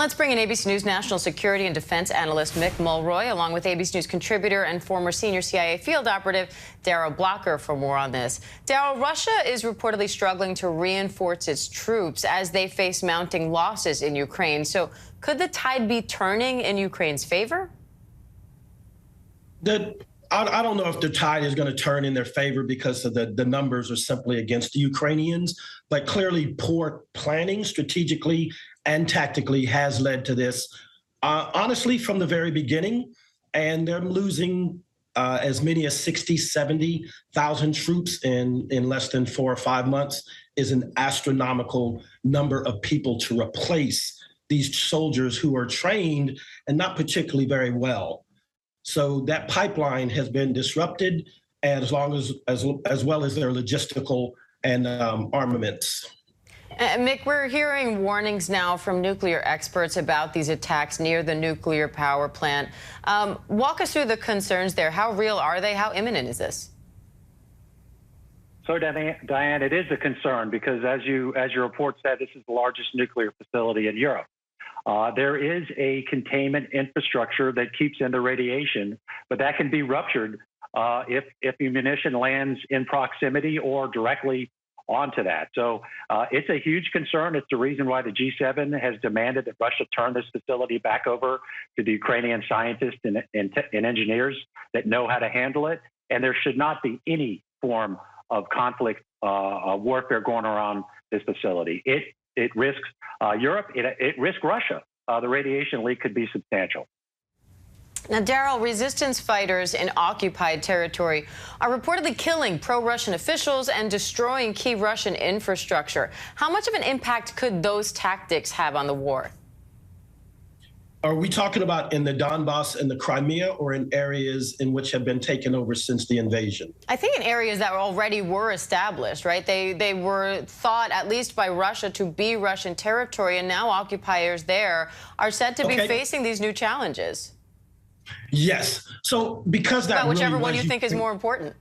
Let's bring in ABC News national security and defense analyst Mick Mulroy, along with ABC News contributor and former senior CIA field operative Darrell Blocker for more on this. Darrell, Russia is reportedly struggling to reinforce its troops as they face mounting losses in Ukraine. So could the tide be turning in Ukraine's favor? I don't know if the tide is going to turn in their favor because of the numbers are simply against the Ukrainians, but clearly poor planning strategically and tactically has led to this, honestly, from the very beginning. And they're losing as many as 60, 70,000 troops in less than 4 or 5 months is an astronomical number of people to replace these soldiers who are trained and not particularly very well. So that pipeline has been disrupted, as well as their logistical and armaments. Mick, we're hearing warnings now from nuclear experts about these attacks near the nuclear power plant. Walk us through the concerns there. How real are they? How imminent is this? So, Diane, it is a concern because, as your report said, this is the largest nuclear facility in Europe. There is a containment infrastructure that keeps in the radiation, but that can be ruptured if ammunition lands in proximity or directly onto that. So it's a huge concern. It's the reason why the G7 has demanded that Russia turn this facility back over to the Ukrainian scientists and engineers that know how to handle it. And there should not be any form of conflict, warfare going around this facility. It risks Europe. It risks Russia. The radiation leak could be substantial. Now, Darrell, resistance fighters in occupied territory are reportedly killing pro-Russian officials and destroying key Russian infrastructure. How much of an impact could those tactics have on the war? Are we talking about in the Donbass and the Crimea, or in areas in which have been taken over since the invasion? I think in areas that already were established, right? They were thought, at least by Russia, to be Russian territory, and now occupiers there are said to be facing these new challenges. Yes. So because that whichever really one you think is more important.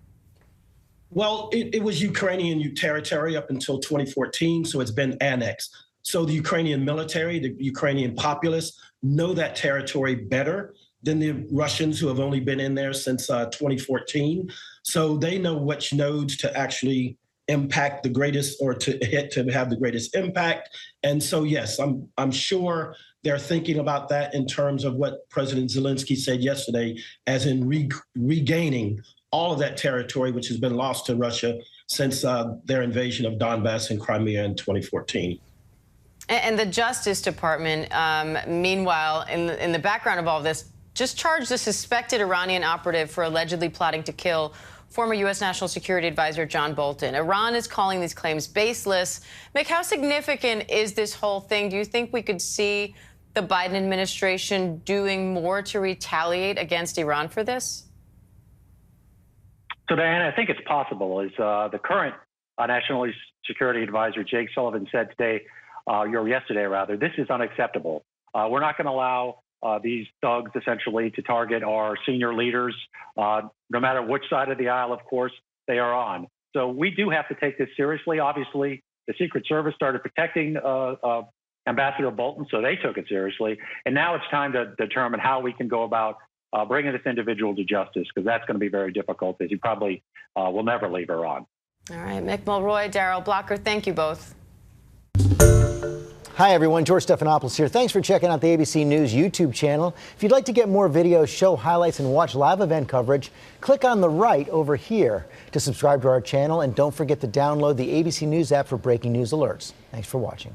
Well, it was Ukrainian territory up until 2014, so it's been annexed. So the Ukrainian military, the Ukrainian populace know that territory better than the Russians, who have only been in there since 2014. So they know which nodes to actually impact the greatest, or to hit to have the greatest impact. And so, yes, I'm sure they're thinking about that in terms of what President Zelensky said yesterday, as in regaining all of that territory, which has been lost to Russia since their invasion of Donbass and Crimea in 2014. And the Justice Department, meanwhile, in the background of all of this, just charged a suspected Iranian operative for allegedly plotting to kill former U.S. National Security Advisor John Bolton. Iran is calling these claims baseless. Mick, how significant is this whole thing? Do you think we could see the Biden administration doing more to retaliate against Iran for this? So, Diana, I think it's possible. As the current National Security Advisor Jake Sullivan said today, or yesterday rather, this is unacceptable. We're not going to allow these thugs essentially to target our senior leaders, no matter which side of the aisle, of course, they are on. So we do have to take this seriously. Obviously, the Secret Service started protecting Ambassador Bolton, so they took it seriously. And now it's time to determine how we can go about bringing this individual to justice, because that's going to be very difficult, as he probably will never leave Iran. All right, Mick Mulroy, Darrell Blocker, thank you both. Hi, everyone. George Stephanopoulos here. Thanks for checking out the ABC News YouTube channel. If you'd like to get more videos, show highlights, and watch live event coverage, click on the right over here to subscribe to our channel. And don't forget to download the ABC News app for breaking news alerts. Thanks for watching.